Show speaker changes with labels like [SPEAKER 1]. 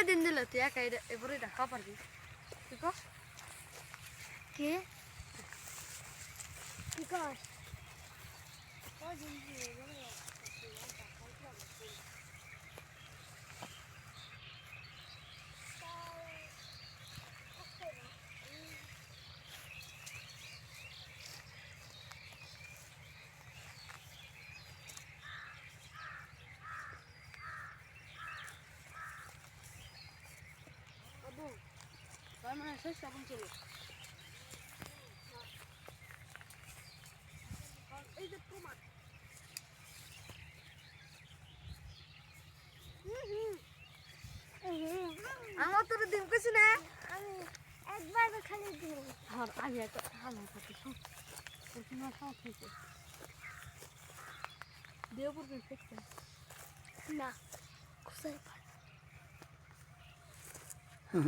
[SPEAKER 1] দিন দিল তুই একাই এবারে দেখা পারবি তুই কর
[SPEAKER 2] কে কি কর
[SPEAKER 1] আবু তাই মানে শেষ এখন চলো এই যে তোমার আমার তোর দিন কিছু না
[SPEAKER 2] আমি একবার খালি দিই
[SPEAKER 1] আর আমি একটা ভালো কথা শুন তোমার সাথে থেকে দেবপুর দেখতে
[SPEAKER 2] না কোথায়
[SPEAKER 3] হুম